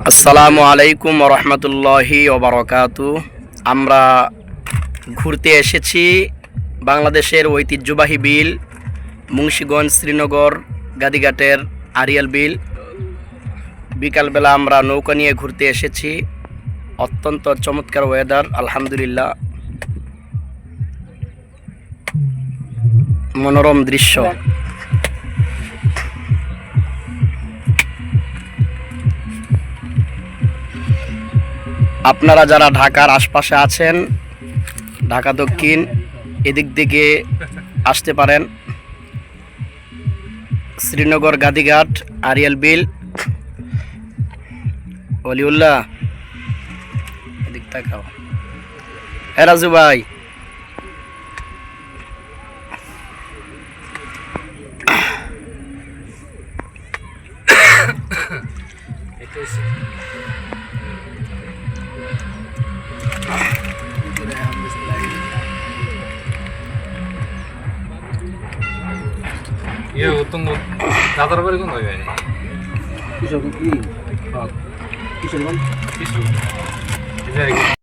আসসালামু আলাইকুম রহমতুল্লাহি ওবারকাতু। আমরা ঘুরতে এসেছি বাংলাদেশের ঐতিহ্যবাহী বিল মুন্সিগঞ্জ শ্রীনগর গাদিঘাটের আরিয়াল বিল। বিকালবেলা আমরা নৌকা নিয়ে ঘুরতে এসেছি। অত্যন্ত চমৎকার ওয়েদার, আলহামদুলিল্লাহ, মনোরম দৃশ্য। আপনারা যারা ঢাকার আশপাশে আছেন, ঢাকা দক্ষিণ এদিক দিকে আসতে পারেন। শ্রীনগর গাদিঘাট আরিয়াল বিল। অলিউল্লাহ এদিক তাকাও। হ্যাঁ রাজু ভাই, উত্তম দাদার বাড়ি কোন জায়গায়? কিশোর কি কিশোরগঞ্জ। কিছু